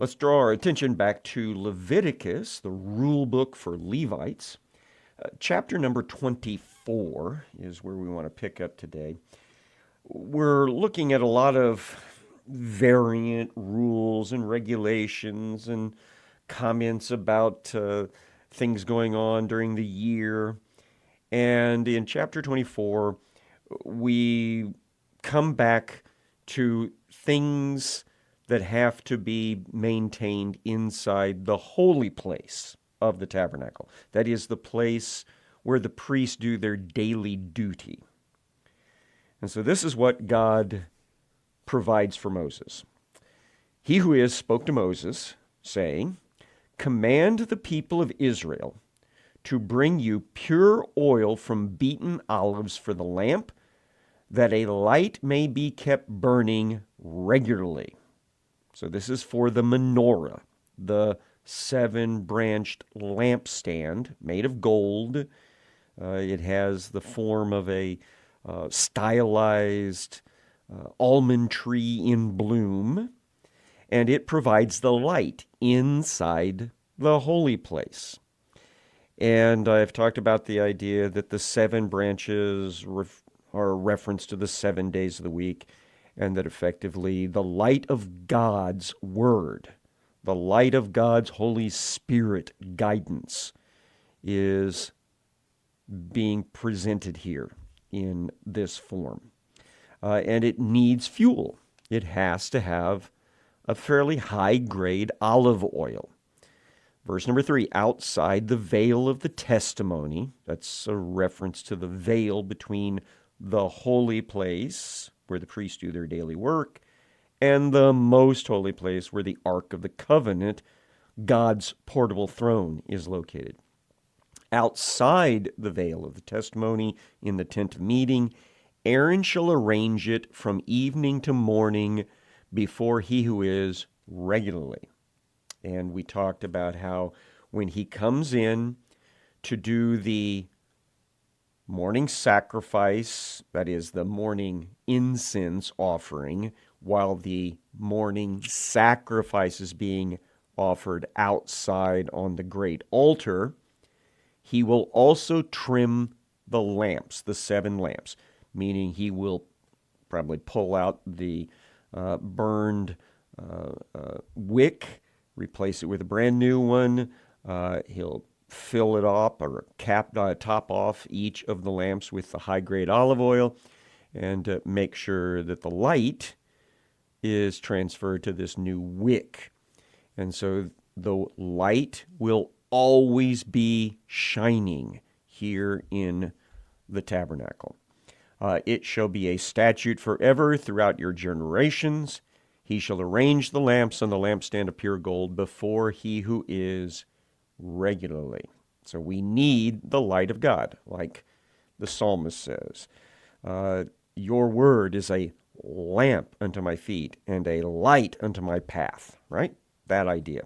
Let's draw our attention back to Leviticus, the rule book for Levites. Chapter number 24 is where we want to pick up today. We're looking at a lot of variant rules and regulations and comments about things going on during the year. And in chapter 24, we come back to things that have to be maintained inside the holy place of the tabernacle. That is the place where the priests do their daily duty. And so this is what God provides for Moses. He who is spoke to Moses, saying, "Command the people of Israel to bring you pure oil from beaten olives for the lamp, that a light may be kept burning regularly." So this is for the menorah, the seven-branched lampstand made of gold. It has the form of a stylized almond tree in bloom, and it provides the light inside the holy place. And I've talked about the idea that the seven branches are a reference to the 7 days of the week, and that effectively the light of God's Word, the light of God's Holy Spirit guidance is being presented here in this form. And it needs fuel. It has to have a fairly high-grade olive oil. Verse number 3, outside the veil of the testimony, that's a reference to the veil between the holy place, where the priests do their daily work, and the most holy place where the Ark of the Covenant, God's portable throne, is located. Outside the veil of the testimony in the tent of meeting, Aaron shall arrange it from evening to morning before he who is regularly. And we talked about how when he comes in to do the morning sacrifice, that is the morning incense offering, while the morning sacrifice is being offered outside on the great altar, he will also trim the lamps, the 7 lamps, meaning he will probably pull out the burned wick, replace it with a brand new one. He'll fill it up or top off each of the lamps with the high-grade olive oil, and make sure that the light is transferred to this new wick. And so the light will always be shining here in the tabernacle. It shall be a statute forever throughout your generations. He shall arrange the lamps on the lampstand of pure gold before he who is regularly. So we need the light of God, like the psalmist says. Your word is a lamp unto my feet and a light unto my path, right? That idea.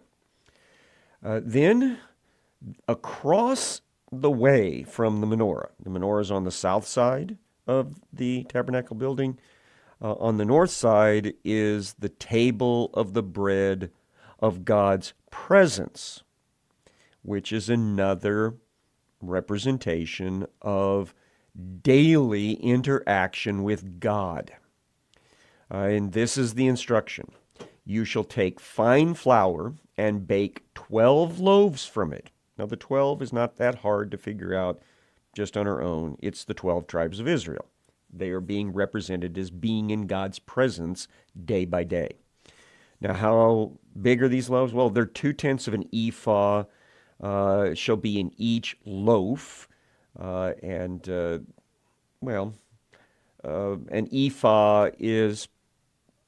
Then across the way from the menorah is on the south side of the tabernacle building. On the north side is the table of the bread of God's presence, which is another representation of daily interaction with God. And this is the instruction. You shall take fine flour and bake 12 loaves from it. Now, the 12 is not that hard to figure out just on our own. It's the 12 tribes of Israel. They are being represented as being in God's presence day by day. Now, how big are these loaves? Well, they're 2/10 of an ephah. Shall be in each loaf. An ephah is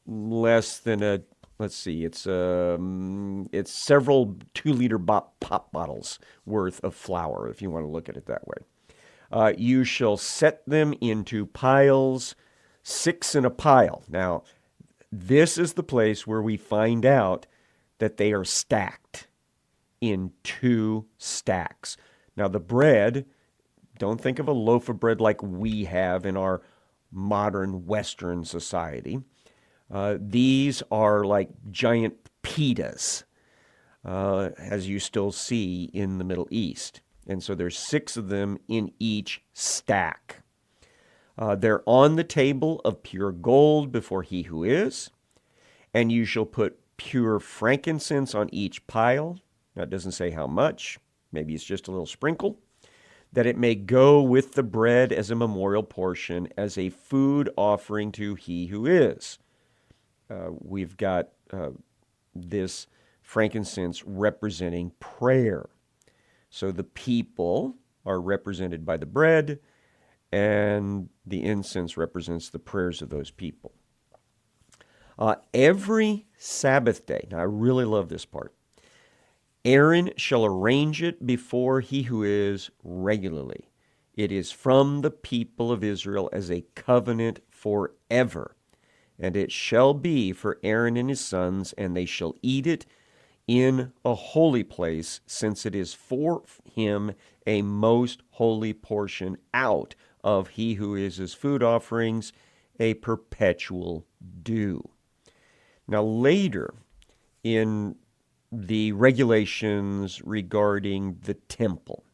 less than a, let's see, it's several 2-liter pop bottles worth of flour, if you want to look at it that way. You shall set them into piles, 6 in a pile. Now, this is the place where we find out that they are stacked in 2 stacks. Now, the bread, don't think of a loaf of bread like we have in our modern Western society. These are like giant pitas, as you still see in the Middle East. And so there's 6 of them in each stack. They're on the table of pure gold before he who is, and you shall put pure frankincense on each pile. Now, it doesn't say how much. Maybe it's just a little sprinkle, that it may go with the bread as a memorial portion, as a food offering to he who is. We've got this frankincense representing prayer. So the people are represented by the bread, and the incense represents the prayers of those people. Every Sabbath day, now I really love this part, Aaron shall arrange it before he who is regularly. It is from the people of Israel as a covenant forever. And it shall be for Aaron and his sons, and they shall eat it in a holy place, since it is for him a most holy portion out of he who is his food offerings, a perpetual due. Now later in the regulations regarding the temple,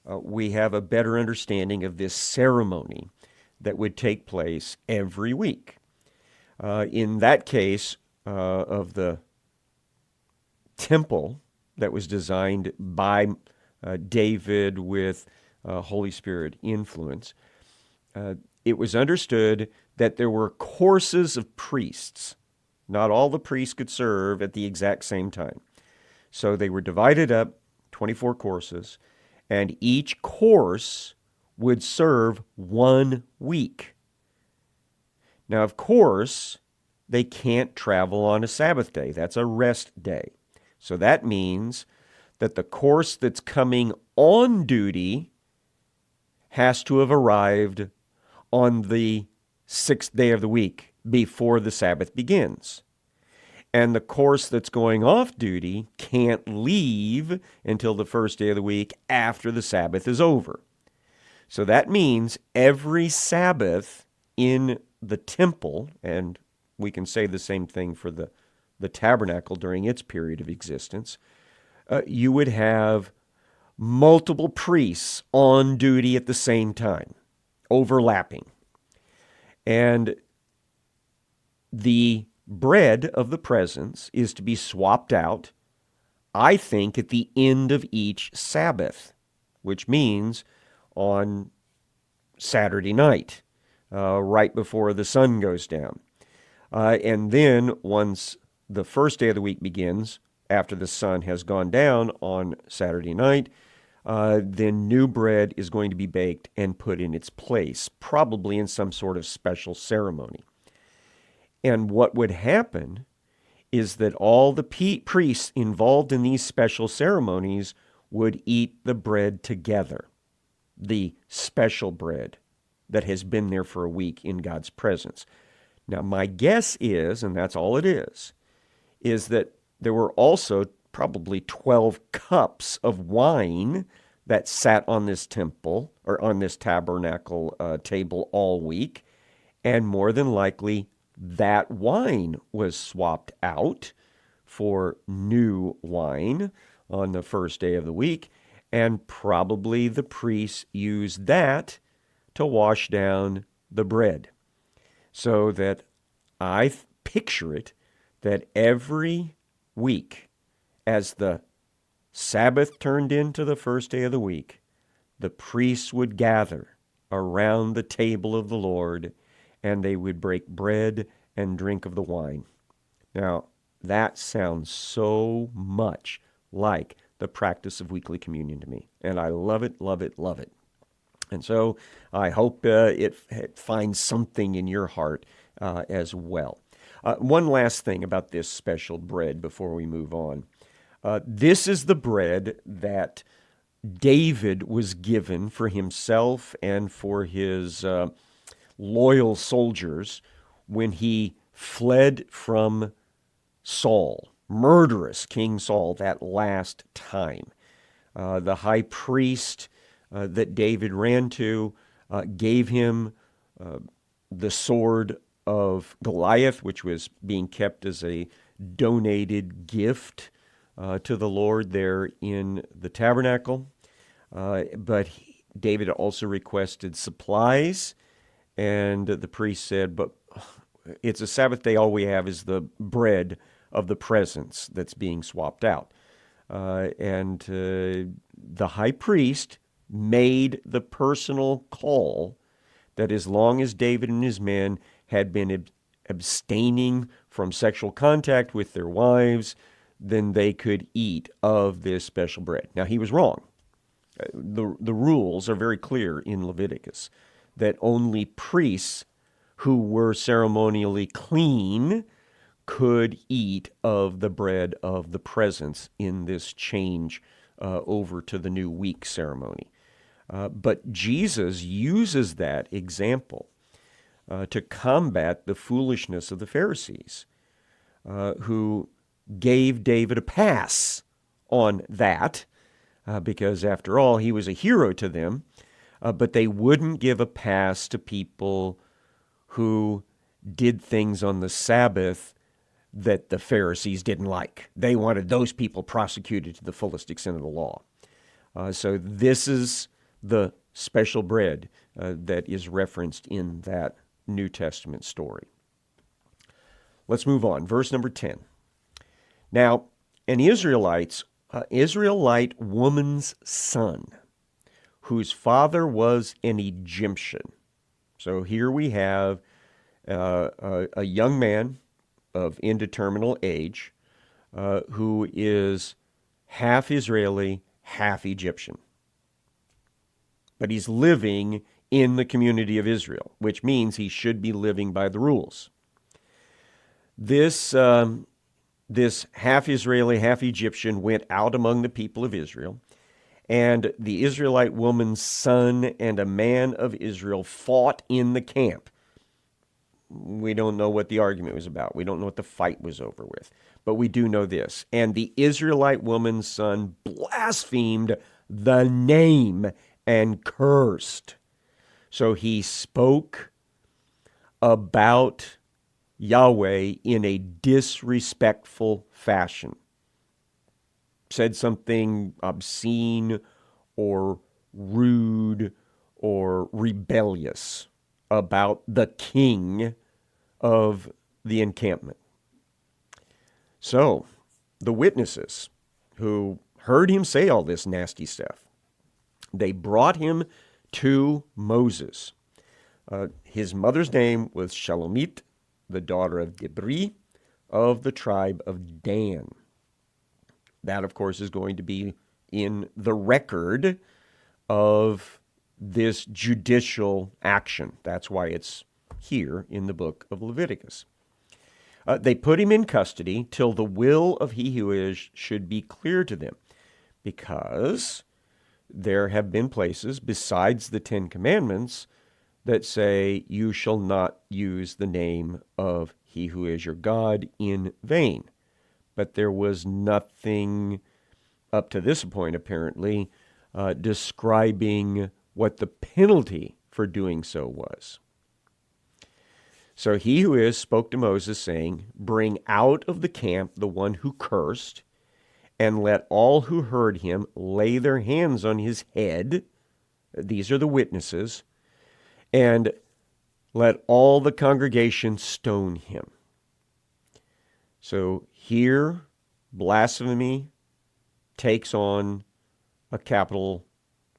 we have a better understanding of this ceremony that would take place every week. In that case of the temple that was designed by David with Holy Spirit influence, it was understood that there were courses of priests. Not all the priests could serve at the exact same time. So they were divided up, 24 courses, and each course would serve 1 week. Now, of course, they can't travel on a Sabbath day. That's a rest day. So that means that the course that's coming on duty has to have arrived on the 6th day of the week before the Sabbath begins. And the course that's going off duty can't leave until the 1st day of the week after the Sabbath is over. So that means every Sabbath in the temple, and we can say the same thing for the tabernacle during its period of existence, you would have multiple priests on duty at the same time, overlapping. And the bread of the presence is to be swapped out, I think, at the end of each Sabbath, which means on Saturday night, right before the sun goes down. And then once the 1st day of the week begins, after the sun has gone down on Saturday night, then new bread is going to be baked and put in its place, probably in some sort of special ceremony. And what would happen is that all the priests involved in these special ceremonies would eat the bread together, the special bread that has been there for a week in God's presence. Now, my guess is, and that's all it is that there were also probably 12 cups of wine that sat on this temple or on this tabernacle table all week, and more than likely that wine was swapped out for new wine on the 1st day of the week, and probably the priests used that to wash down the bread. So that I picture it that every week, as the Sabbath turned into the 1st day of the week, the priests would gather around the table of the Lord, and they would break bread and drink of the wine. Now, that sounds so much like the practice of weekly communion to me, and I love it, love it, love it. And so I hope it finds something in your heart as well. One last thing about this special bread before we move on. This is the bread that David was given for himself and for his loyal soldiers when he fled from Saul, murderous King Saul, that last time. The high priest that David ran to gave him the sword of Goliath, which was being kept as a donated gift to the Lord there in the tabernacle. But David also requested supplies, and the priest said, but it's a Sabbath day, all we have is the bread of the presence that's being swapped out. And the high priest made the personal call that as long as David and his men had been abstaining from sexual contact with their wives, then they could eat of this special bread. Now, he was wrong. The rules are very clear in Leviticus that only priests who were ceremonially clean could eat of the bread of the presence in this change over to the new week ceremony. But Jesus uses that example to combat the foolishness of the Pharisees, who gave David a pass on that, because after all, he was a hero to them, but they wouldn't give a pass to people who did things on the Sabbath that the Pharisees didn't like. They wanted those people prosecuted to the fullest extent of the law. So this is the special bread that is referenced in that New Testament story. Let's move on. Verse number 10. Now, an Israelite woman's son, whose father was an Egyptian. So here we have a young man of indeterminate age who is half Israeli, half Egyptian. But he's living in the community of Israel, which means he should be living by the rules. This half Israeli, half Egyptian went out among the people of Israel, and the Israelite woman's son and a man of Israel fought in the camp. We don't know what the argument was about. We don't know what the fight was over with. But we do know this. And the Israelite woman's son blasphemed the name and cursed. So he spoke about Yahweh in a disrespectful fashion. Said something obscene or rude or rebellious about the king of the encampment. So the witnesses who heard him say all this nasty stuff, they brought him to Moses. His mother's name was Shalomit, the daughter of Dibri, of the tribe of Dan. That, of course, is going to be in the record of this judicial action. That's why it's here in the book of Leviticus. They put him in custody till the will of he who is should be clear to them, because there have been places besides the Ten Commandments that say you shall not use the name of he who is your God in vain. But there was nothing up to this point, apparently, describing what the penalty for doing so was. So he who is spoke to Moses, saying, bring out of the camp the one who cursed, and let all who heard him lay their hands on his head. These are the witnesses. And let all the congregation stone him. So here, blasphemy takes on a capital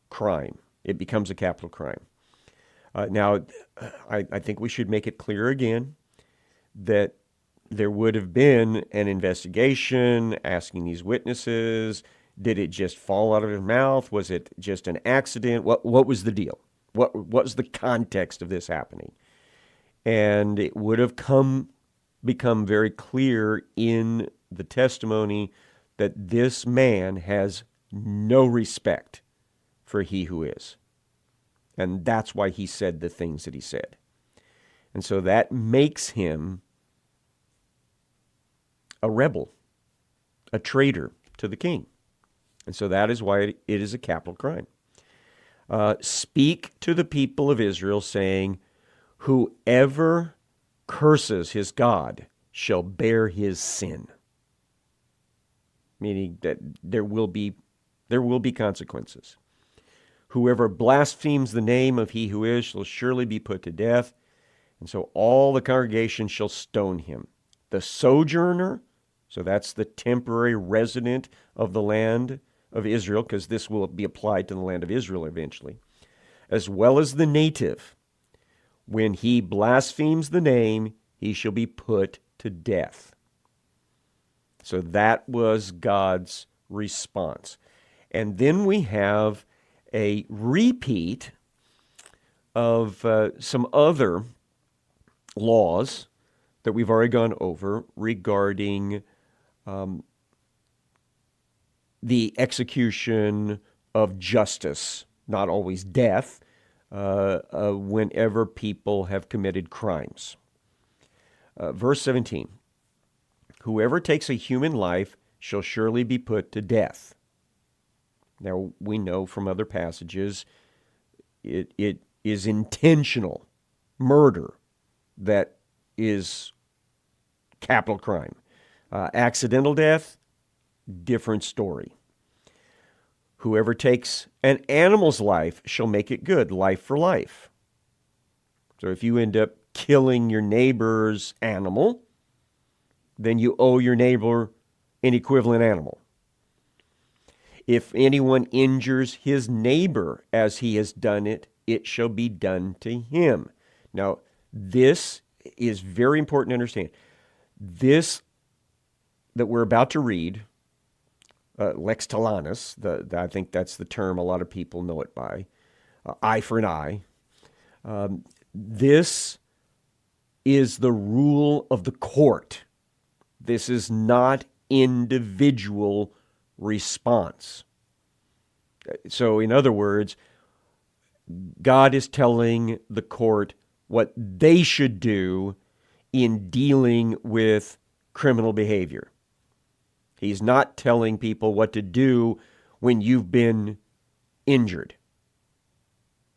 crime. It becomes a capital crime. Now, I think we should make it clear again that there would have been an investigation asking these witnesses, did it just fall out of his mouth? Was it just an accident? What was the deal? What was the context of this happening? And it would have become very clear in the testimony that this man has no respect for he who is. And that's why he said the things that he said. And so that makes him a rebel, a traitor to the king. And so that is why it is a capital crime. Speak to the people of Israel, saying, whoever curses his God shall bear his sin. Meaning that there will be consequences. Whoever blasphemes the name of he who is shall surely be put to death, and so all the congregation shall stone him. The sojourner, so that's the temporary resident of the land of Israel, because this will be applied to the land of Israel eventually, as well as the native. When he blasphemes the name, he shall be put to death. So that was God's response. And then we have a repeat of some other laws that we've already gone over regarding the execution of justice, not always death, whenever people have committed crimes. Verse 17, whoever takes a human life shall surely be put to death. Now, we know from other passages it is intentional murder that is capital crime. Accidental death, different story. Whoever takes an animal's life shall make it good, life for life. So if you end up killing your neighbor's animal, then you owe your neighbor an equivalent animal. If anyone injures his neighbor as he has done it, it shall be done to him. Now, this is very important to understand. This that we're about to read, lex talionis, I think that's the term a lot of people know it by, eye for an eye. This is the rule of the court. This is not individual response. So, in other words, God is telling the court what they should do in dealing with criminal behavior. He's not telling people what to do when you've been injured.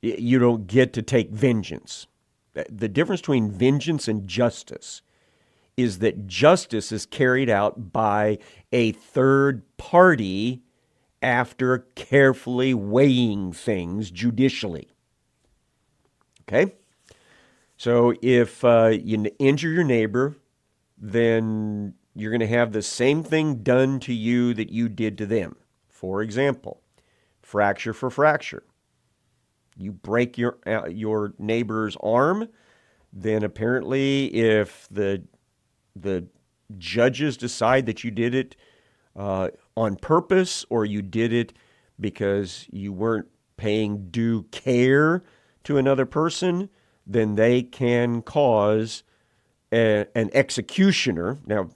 You don't get to take vengeance. The difference between vengeance and justice is that justice is carried out by a third party after carefully weighing things judicially. Okay? So if you injure your neighbor, then you're going to have the same thing done to you that you did to them. For example, fracture for fracture. You break your neighbor's arm, then apparently if the judges decide that you did it on purpose or you did it because you weren't paying due care to another person, then they can cause an executioner. Now,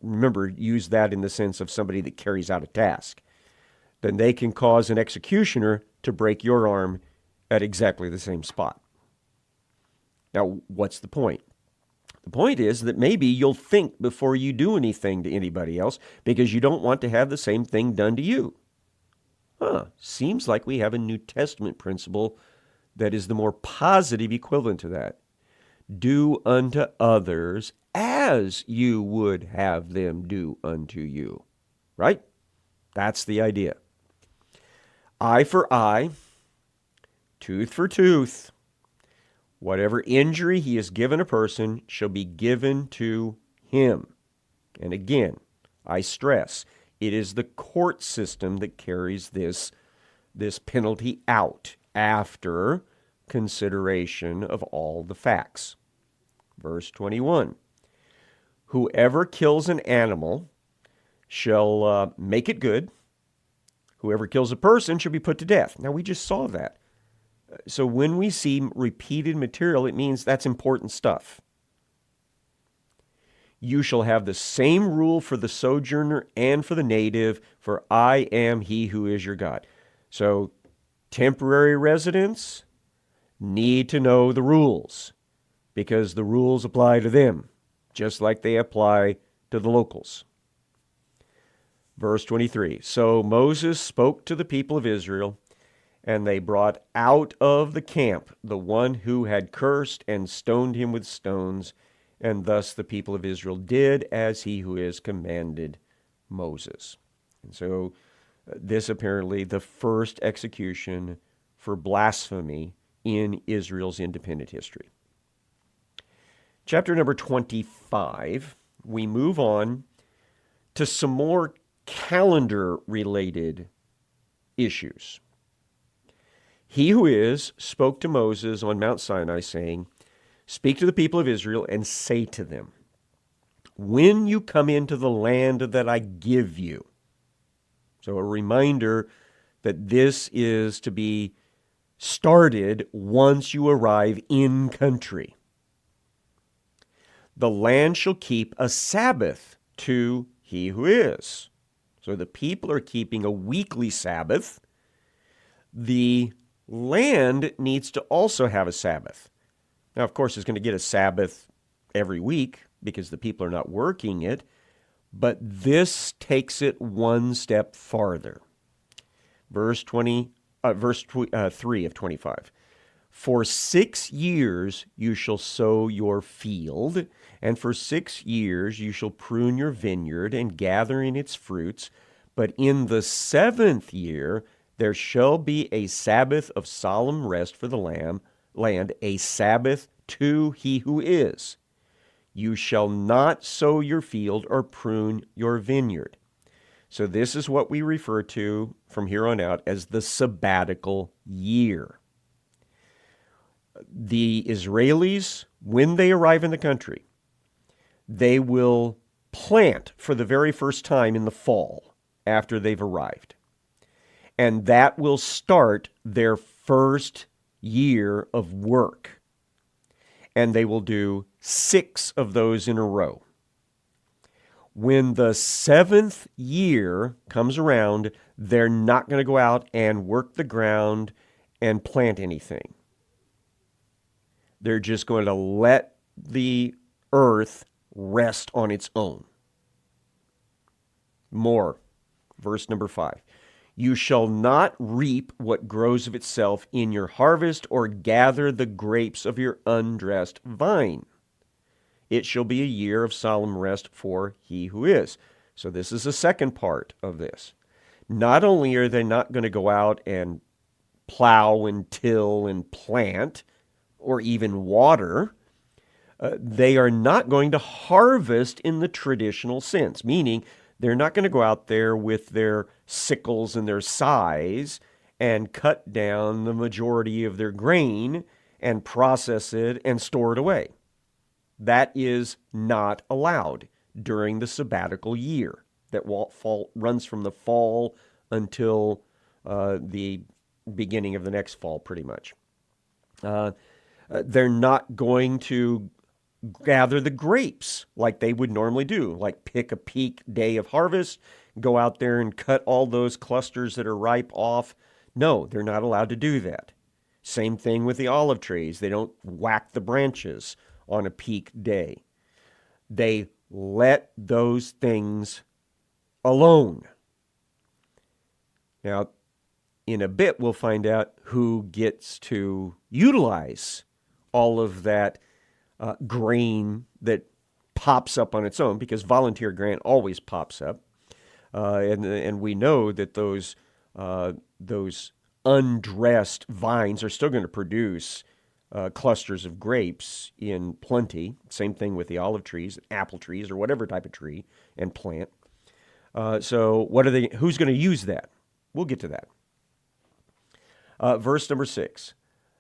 remember, use that in the sense of somebody that carries out a task. Then they can cause an executioner to break your arm at exactly the same spot. Now, what's the point? The point is that maybe you'll think before you do anything to anybody else because you don't want to have the same thing done to you. Seems like we have a New Testament principle that is the more positive equivalent to that. Do unto others as you would have them do unto you. Right? That's the idea. Eye for eye, tooth for tooth. Whatever injury he has given a person shall be given to him. And again, I stress, it is the court system that carries this penalty out after consideration of all the facts. Verse 21, whoever kills an animal shall make it good. Whoever kills a person shall be put to death. Now, we just saw that. So when we see repeated material, it means that's important stuff. You shall have the same rule for the sojourner and for the native, for I am he who is your God. So temporary residents need to know the rules because the rules apply to them, just like they apply to the locals. Verse 23, so Moses spoke to the people of Israel, and they brought out of the camp the one who had cursed and stoned him with stones, And thus the people of Israel did as he who is commanded Moses. And so this apparently the first execution for blasphemy in Israel's independent history. Chapter number 25, we move on to some more calendar-related issues. He who is spoke to Moses on Mount Sinai, saying, "Speak to the people of Israel and say to them, when you come into the land that I give you." So a reminder that this is to be started once you arrive in country. "The land shall keep a Sabbath to he who is." So the people are keeping a weekly Sabbath. The land needs to also have a Sabbath. Now, of course, it's going to get a Sabbath every week because the people are not working it, but this takes it one step farther. Verse 3 of 25. "For 6 years you shall sow your field, and for 6 years you shall prune your vineyard and gather in its fruits. But in the 7th year there shall be a Sabbath of solemn rest for the land, a Sabbath to he who is. You shall not sow your field or prune your vineyard." So this is what we refer to from here on out as the sabbatical year. The Israelis, when they arrive in the country, they will plant for the very first time in the fall after they've arrived. And that will start their first year of work. And they will do 6 of those in a row. When the 7th year comes around, they're not going to go out and work the ground and plant anything. They're just going to let the earth rest on its own. More. Verse number 5. "You shall not reap what grows of itself in your harvest, or gather the grapes of your undressed vine. It shall be a year of solemn rest for he who is." So this is the second part of this. Not only are they not going to go out and plow and till and plant, or even water, they are not going to harvest in the traditional sense, meaning they're not going to go out there with their sickles and their scythes and cut down the majority of their grain and process it and store it away. That is not allowed during the sabbatical year that runs from the fall until the beginning of the next fall, pretty much. They're not going to gather the grapes like they would normally do, like pick a peak day of harvest, go out there and cut all those clusters that are ripe off. No, they're not allowed to do that. Same thing with the olive trees. They don't whack the branches on a peak day. They let those things alone. Now, in a bit, we'll find out who gets to utilize all of that grain that pops up on its own, because volunteer grain always pops up. And we know that those undressed vines are still going to produce clusters of grapes in plenty. Same thing with the olive trees, apple trees, or whatever type of tree and plant. So who's going to use that? We'll get to that. Verse number 6.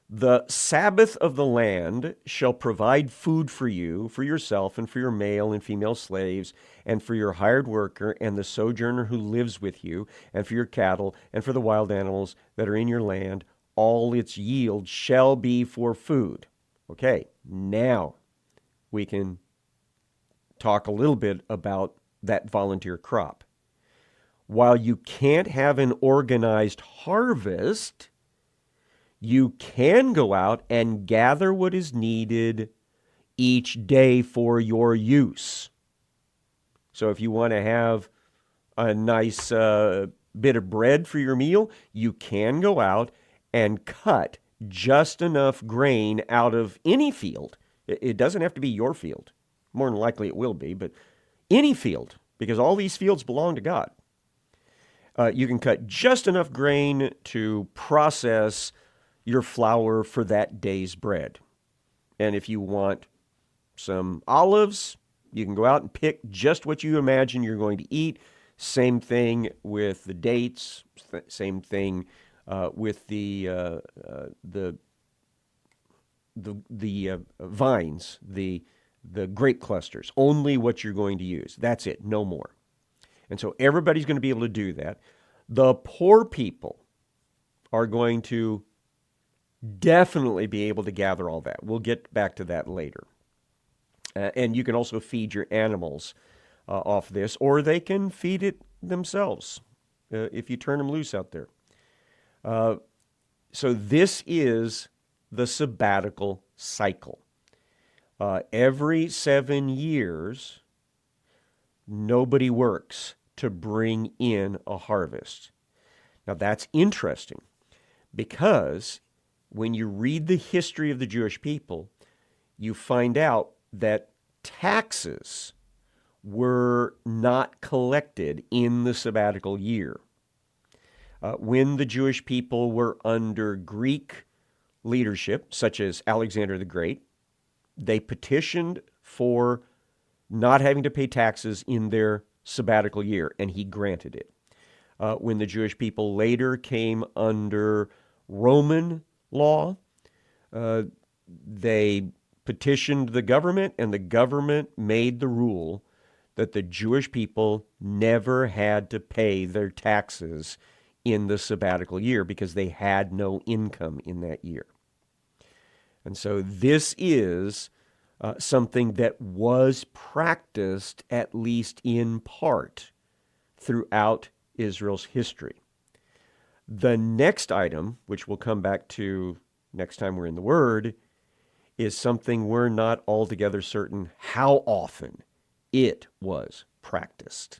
"The Sabbath of the land shall provide food for you, for yourself, and for your male and female slaves, and for your hired worker, and the sojourner who lives with you, and for your cattle, and for the wild animals that are in your land. All its yield shall be for food." Okay, now we can talk a little bit about that volunteer crop. While you can't have an organized harvest, you can go out and gather what is needed each day for your use. So if you want to have a nice bit of bread for your meal, you can go out and cut just enough grain out of any field. It doesn't have to be your field. more than likely it will be, but any field, because all these fields belong to God. You can cut just enough grain to process your flour for that day's bread. And if you want some olives, you can go out and pick just what you imagine you're going to eat. Same thing with the dates. Same thing with the vines, the grape clusters. Only what you're going to use. That's it. No more. And so everybody's going to be able to do that. The poor people are going to definitely be able to gather all that. We'll get back to that later. And you can also feed your animals off this, or they can feed it themselves if you turn them loose out there. So this is the sabbatical cycle. Every 7 years, nobody works to bring in a harvest. Now that's interesting because when you read the history of the Jewish people, you find out that taxes were not collected in the sabbatical year. When the Jewish people were under Greek leadership, such as Alexander the Great, they petitioned for not having to pay taxes in their sabbatical year, and he granted it. When the Jewish people later came under Roman law, they petitioned the government, and the government made the rule that the Jewish people never had to pay their taxes in the sabbatical year because they had no income in that year. And so this is something that was practiced, at least in part, throughout Israel's history. The next item, which we'll come back to next time we're in the Word, is something we're not altogether certain how often it was practiced.